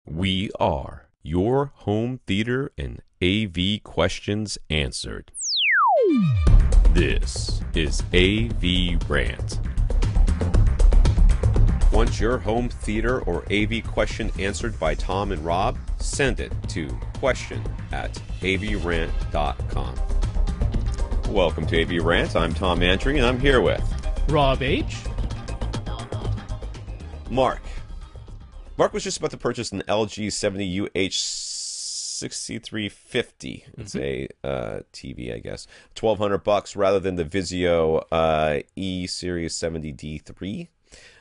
We are your home theater and AV questions answered. This is AVRant. Want your home theater or AV question answered by Tom and Rob? Send it to question@avrant.com. Welcome to AVRant. I'm Tom Andry, and I'm here with Rob H. Mark. Mark was just about to purchase an LG 70UH6350. It's a TV, I guess. $1,200 rather than the Vizio E-Series 70D3.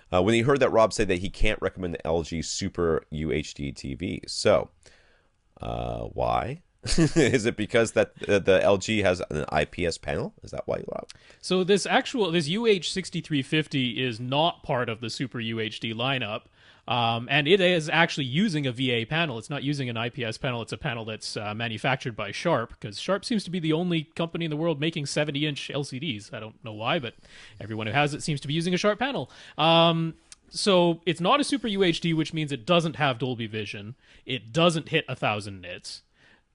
When he heard that Rob said that he can't recommend the LG Super UHD TV. So, why? Is it because that the LG has an IPS panel? Is that why, Rob? So this UH6350 is not part of the Super UHD lineup. And it is actually using a VA panel. It's not using an IPS panel. It's a panel that's manufactured by Sharp, because Sharp seems to be the only company in the world making 70-inch LCDs. I don't know why, but everyone who has it seems to be using a Sharp panel. So it's not a Super UHD, which means it doesn't have Dolby Vision. It doesn't hit 1,000 nits.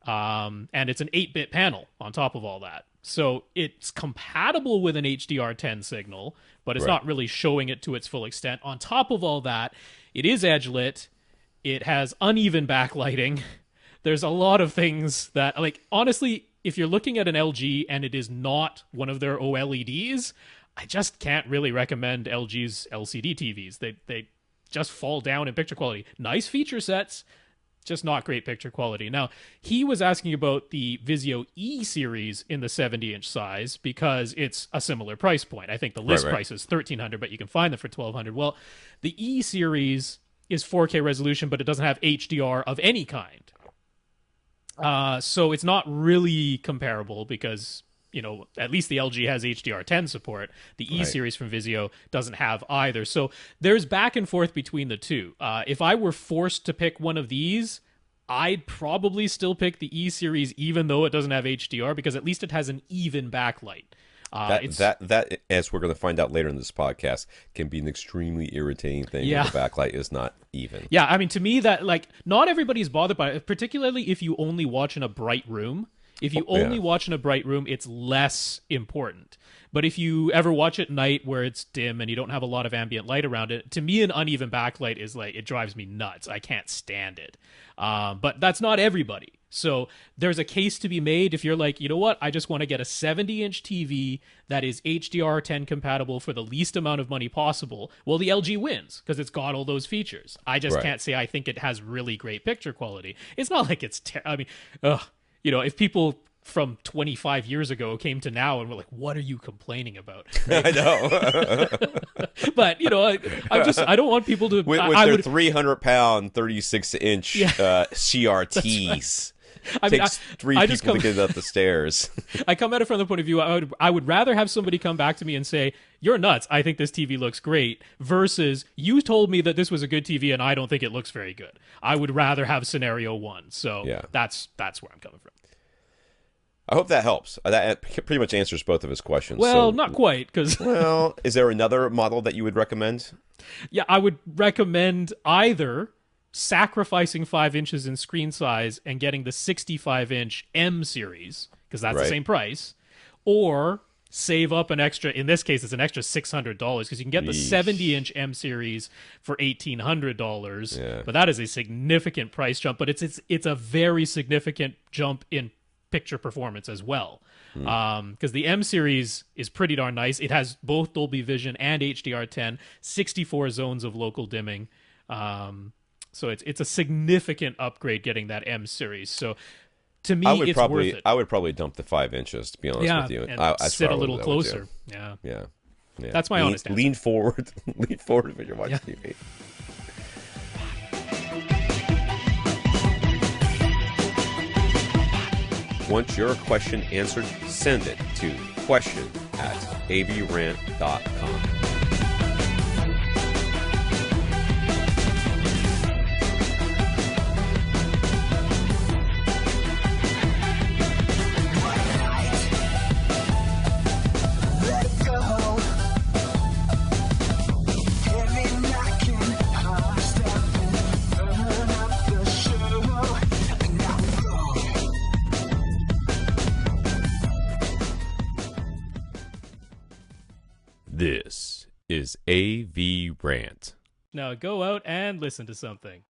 And it's an 8-bit panel on top of all that. So it's compatible with an HDR10 signal, but it's not really showing it to its full extent. On top of all that, it is edge-lit. It has uneven backlighting. There's a lot of things that, like, honestly, if you're looking at an LG and it is not one of their OLEDs, I just can't really recommend LG's LCD TVs. They just fall down in picture quality. Nice feature sets, just not great picture quality. Now, he was asking about the Vizio E-Series in the 70-inch size because it's a similar price point. I think the list price is $1,300, but you can find them for $1,200. Well, the E-Series is 4K resolution, but it doesn't have HDR of any kind. So it's not really comparable because, you know, at least the LG has HDR10 support. The E-Series from Vizio doesn't have either. So there's back and forth between the two. If I were forced to pick one of these, I'd probably still pick the E-Series even though it doesn't have HDR, because at least it has an even backlight. That, as we're going to find out later in this podcast, can be an extremely irritating thing when the backlight is not even. Yeah, I mean, to me, that, like, not everybody's bothered by it, particularly if you only watch in a bright room. If you only watch in a bright room, it's less important. But if you ever watch at night where it's dim and you don't have a lot of ambient light around it, to me, an uneven backlight is like, it drives me nuts. I can't stand it. But that's not everybody. So there's a case to be made if you're like, you know what, I just want to get a 70-inch TV that is HDR10 compatible for the least amount of money possible. Well, the LG wins because it's got all those features. I just can't say I think it has really great picture quality. It's not like it's, you know, if people from 25 years ago came to now and were like, what are you complaining about? Right? I know. But, you know, I don't want people to... With their 300-pound, 36-inch CRTs. Takes three people to get up the stairs. I come at it from the point of view, I would rather have somebody come back to me and say, you're nuts, I think this TV looks great, versus you told me that this was a good TV and I don't think it looks very good. I would rather have scenario one. So that's where I'm coming from. I hope that helps. That pretty much answers both of his questions. Well, not quite, because... Well, is there another model that you would recommend? Yeah, I would recommend either sacrificing 5 inches in screen size and getting the 65-inch M-Series, because that's the same price, or save up an extra, in this case, it's an extra $600, because you can get the 70-inch M-Series for $1,800, but that is a significant price jump, but it's a very significant jump in picture performance as well, because the M-Series is pretty darn nice. It has both Dolby Vision and HDR10, 64 zones of local dimming, so it's a significant upgrade getting that M-Series. So to me, it's worth it. I would probably dump the 5 inches, to be honest with you, and sit a little closer. Yeah. That's my honest answer. Lean forward when you're watching TV. Want your question answered? Send it to question@avrant.com. This is AVRant. Now go out and listen to something.